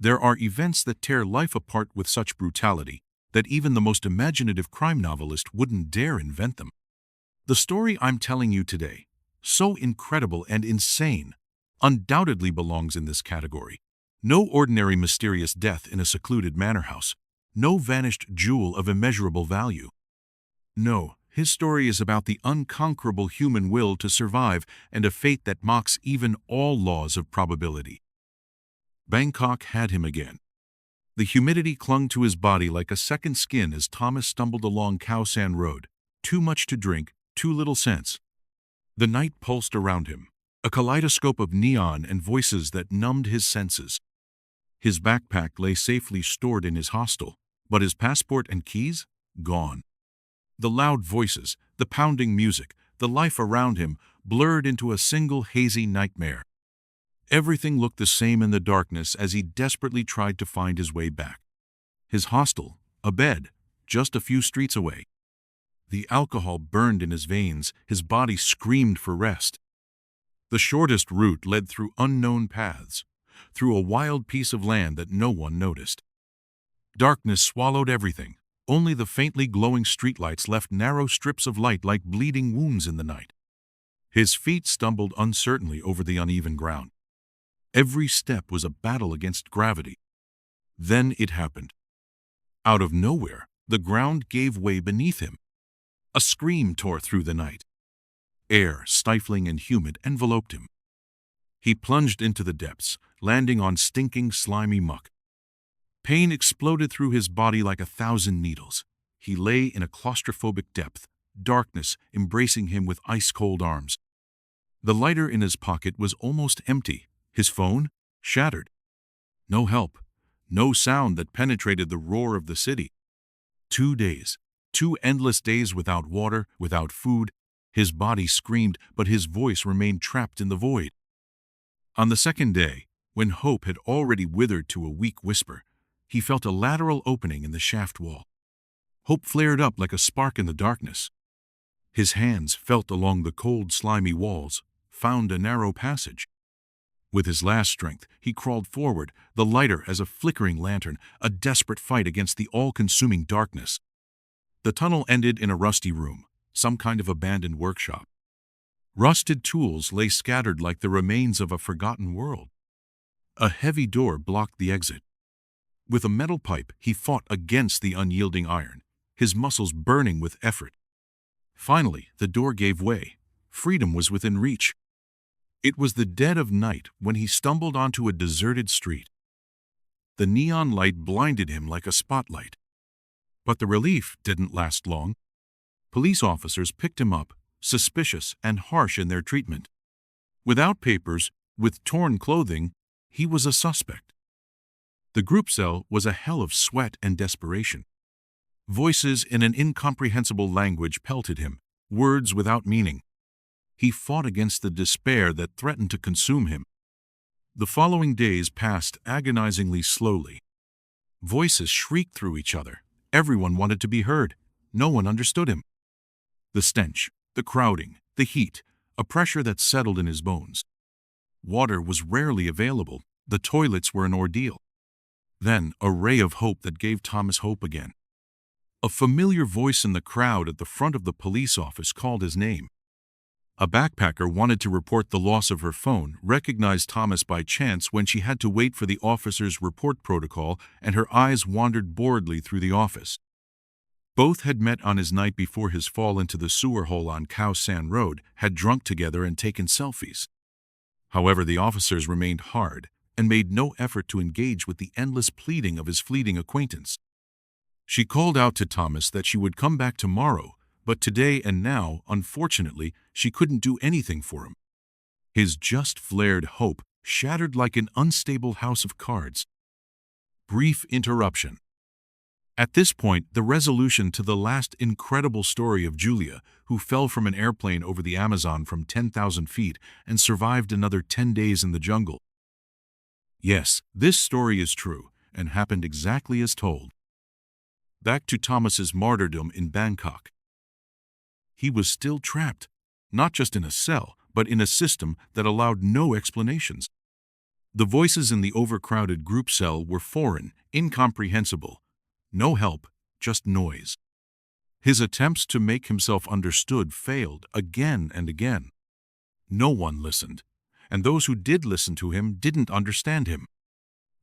There are events that tear life apart with such brutality that even the most imaginative crime novelist wouldn't dare invent them. The story I'm telling you today, so incredible and insane, undoubtedly belongs in this category. No ordinary mysterious death in a secluded manor house. No vanished jewel of immeasurable value. No, his story is about the unconquerable human will to survive and a fate that mocks even all laws of probability. Bangkok had him again. The humidity clung to his body like a second skin as Thomas stumbled along Khao San Road. Too much to drink, too little sense. The night pulsed around him, a kaleidoscope of neon and voices that numbed his senses. His backpack lay safely stored in his hostel, but his passport and keys? Gone. The loud voices, the pounding music, the life around him blurred into a single hazy nightmare. Everything looked the same in the darkness as he desperately tried to find his way back. His hostel, a bed, just a few streets away. The alcohol burned in his veins, his body screamed for rest. The shortest route led through unknown paths, through a wild piece of land that no one noticed. Darkness swallowed everything. Only the faintly glowing streetlights left narrow strips of light like bleeding wounds in the night. His feet stumbled uncertainly over the uneven ground. Every step was a battle against gravity. Then it happened. Out of nowhere, the ground gave way beneath him. A scream tore through the night. Air, stifling and humid, enveloped him. He plunged into the depths, landing on stinking, slimy muck. Pain exploded through his body like 1,000 needles. He lay in a claustrophobic depth, darkness embracing him with ice-cold arms. The lighter in his pocket was almost empty, his phone shattered. No help, no sound that penetrated the roar of the city. 2 days, 2 endless days without water, without food. His body screamed, but his voice remained trapped in the void. On the second day, when hope had already withered to a weak whisper, he felt a lateral opening in the shaft wall. Hope flared up like a spark in the darkness. His hands felt along the cold, slimy walls, found a narrow passage. With his last strength, he crawled forward, the lighter as a flickering lantern, a desperate fight against the all-consuming darkness. The tunnel ended in a rusty room, some kind of abandoned workshop. Rusted tools lay scattered like the remains of a forgotten world. A heavy door blocked the exit. With a metal pipe, he fought against the unyielding iron, his muscles burning with effort. Finally, the door gave way. Freedom was within reach. It was the dead of night when he stumbled onto a deserted street. The neon light blinded him like a spotlight. But the relief didn't last long. Police officers picked him up, suspicious and harsh in their treatment. Without papers, with torn clothing, he was a suspect. The group cell was a hell of sweat and desperation. Voices in an incomprehensible language pelted him, words without meaning. He fought against the despair that threatened to consume him. The following days passed agonizingly slowly. Voices shrieked through each other. Everyone wanted to be heard. No one understood him. The stench, the crowding, the heat, a pressure that settled in his bones. Water was rarely available. The toilets were an ordeal. Then a ray of hope that gave Thomas hope again. A familiar voice in the crowd at the front of the police office called his name. A backpacker wanted to report the loss of her phone, recognized Thomas by chance when she had to wait for the officer's report protocol, and her eyes wandered boredly through the office. Both had met on his night before his fall into the sewer hole on Khao San Road, had drunk together and taken selfies. However, the officers remained hard and made no effort to engage with the endless pleading of his fleeting acquaintance. She called out to Thomas that she would come back tomorrow, but today and now, unfortunately, she couldn't do anything for him. His just flared hope shattered like an unstable house of cards. Brief interruption. At this point, the resolution to the last incredible story of Julia, who fell from an airplane over the Amazon from 10,000 feet and survived another 10 days in the jungle. Yes, this story is true and happened exactly as told. Back to Thomas's martyrdom in Bangkok. He was still trapped, not just in a cell, but in a system that allowed no explanations. The voices in the overcrowded group cell were foreign, incomprehensible. No help, just noise. His attempts to make himself understood failed again and again. No one listened, and those who did listen to him didn't understand him.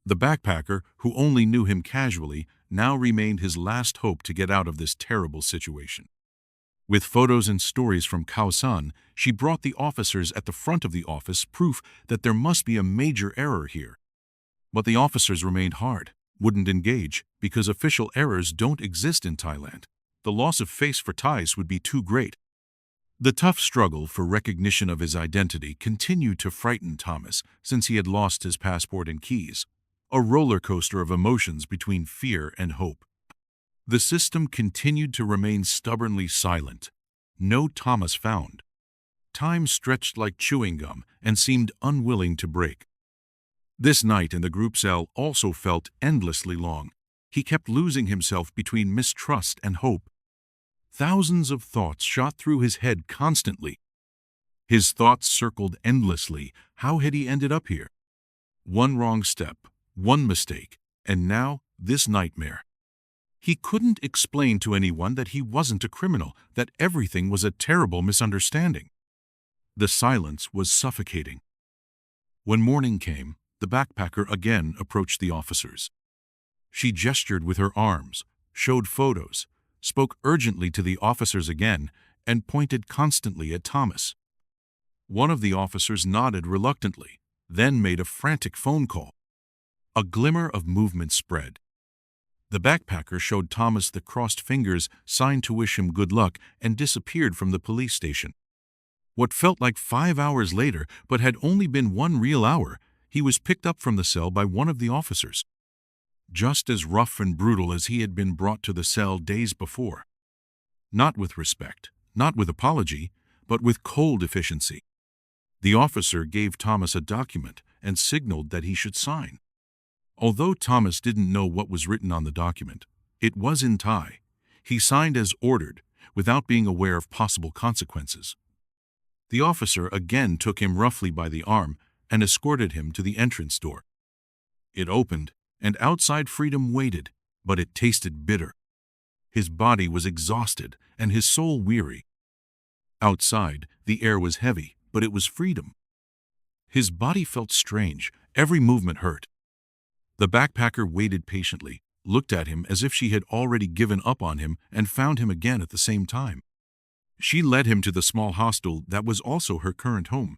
The backpacker, who only knew him casually, now remained his last hope to get out of this terrible situation. With photos and stories from Khao-san, she brought the officers at the front of the office proof that there must be a major error here. But the officers remained hard, wouldn't engage, because official errors don't exist in Thailand. The loss of face for Thais would be too great. The tough struggle for recognition of his identity continued to frighten Thomas since he had lost his passport and keys, a roller coaster of emotions between fear and hope. The system continued to remain stubbornly silent. No Thomas found. Time stretched like chewing gum and seemed unwilling to break. This night in the group cell also felt endlessly long. He kept losing himself between mistrust and hope. Thousands of thoughts shot through his head constantly. His thoughts circled endlessly. How had he ended up here? One wrong step, one mistake, and now this nightmare. He couldn't explain to anyone that he wasn't a criminal, that everything was a terrible misunderstanding. The silence was suffocating. When morning came, the backpacker again approached the officers. She gestured with her arms, showed photos, spoke urgently to the officers again, and pointed constantly at Thomas. One of the officers nodded reluctantly, then made a frantic phone call. A glimmer of movement spread. The backpacker showed Thomas the crossed fingers, sign to wish him good luck, and disappeared from the police station. What felt like 5 hours later, but had only been 1 real hour, he was picked up from the cell by one of the officers. Just as rough and brutal as he had been brought to the cell days before. Not with respect, not with apology, but with cold efficiency. The officer gave Thomas a document and signaled that he should sign. Although Thomas didn't know what was written on the document, it was in Thai. He signed as ordered, without being aware of possible consequences. The officer again took him roughly by the arm and escorted him to the entrance door. It opened, and outside freedom waited, but it tasted bitter. His body was exhausted and his soul weary. Outside, the air was heavy, but it was freedom. His body felt strange, every movement hurt. The backpacker waited patiently, looked at him as if she had already given up on him, and found him again at the same time. She led him to the small hostel that was also her current home.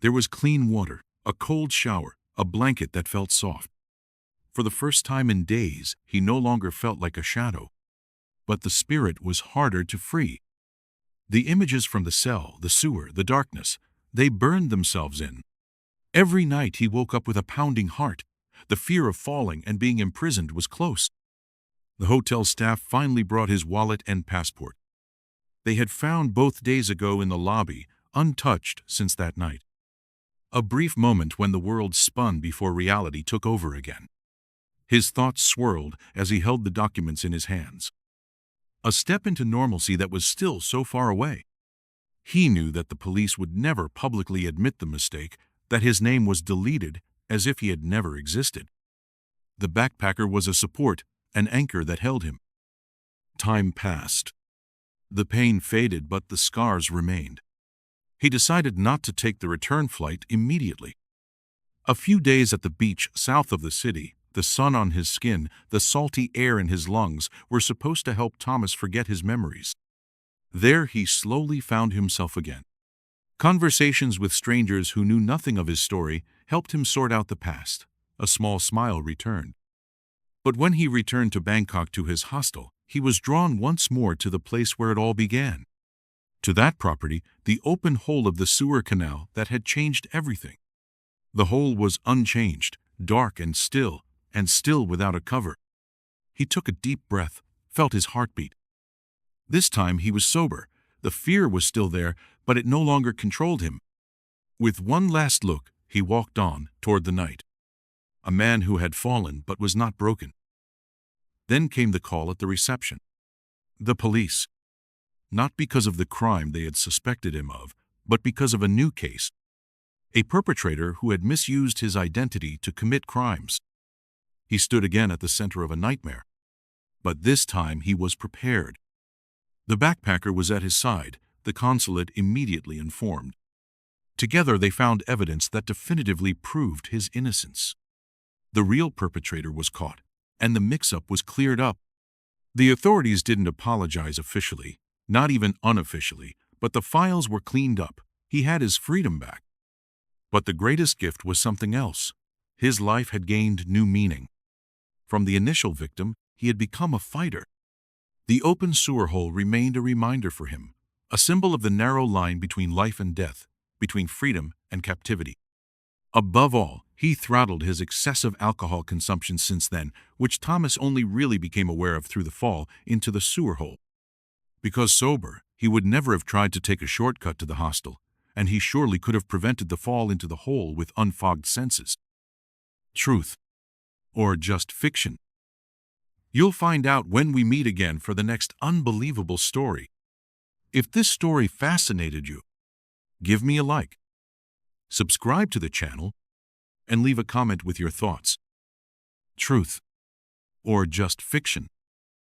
There was clean water, a cold shower, a blanket that felt soft. For the first time in days, he no longer felt like a shadow. But the spirit was harder to free. The images from the cell, the sewer, the darkness, they burned themselves in. Every night he woke up with a pounding heart. The fear of falling and being imprisoned was close. The hotel staff finally brought his wallet and passport. They had found both days ago in the lobby, untouched since that night. A brief moment when the world spun before reality took over again. His thoughts swirled as he held the documents in his hands. A step into normalcy that was still so far away. He knew that the police would never publicly admit the mistake, that his name was deleted as if he had never existed. The backpacker was a support, an anchor that held him. Time passed. The pain faded, but the scars remained. He decided not to take the return flight immediately. A few days at the beach south of the city, the sun on his skin, the salty air in his lungs were supposed to help Thomas forget his memories. There he slowly found himself again. Conversations with strangers who knew nothing of his story helped him sort out the past. A small smile returned. But when he returned to Bangkok to his hostel, he was drawn once more to the place where it all began. To that property, the open hole of the sewer canal that had changed everything. The hole was unchanged, dark and still without a cover. He took a deep breath, felt his heartbeat. This time he was sober. The fear was still there, but it no longer controlled him. With one last look, he walked on toward the night. A man who had fallen but was not broken. Then came the call at the reception. The police. Not because of the crime they had suspected him of, but because of a new case. a perpetrator who had misused his identity to commit crimes. He stood again at the center of a nightmare. But this time he was prepared. The backpacker was at his side, the consulate immediately informed. Together they found evidence that definitively proved his innocence. The real perpetrator was caught, and the mix-up was cleared up. The authorities didn't apologize officially, not even unofficially, but the files were cleaned up. He had his freedom back. But the greatest gift was something else. His life had gained new meaning. From the initial victim, he had become a fighter. The open sewer hole remained a reminder for him, a symbol of the narrow line between life and death, between freedom and captivity. Above all, he throttled his excessive alcohol consumption since then, which Thomas only really became aware of through the fall into the sewer hole. Because sober, he would never have tried to take a shortcut to the hostel, and he surely could have prevented the fall into the hole with unfogged senses. Truth. Or just fiction? You'll find out when we meet again for the next unbelievable story. If this story fascinated you, give me a like, subscribe to the channel, and leave a comment with your thoughts. Truth. Or just fiction?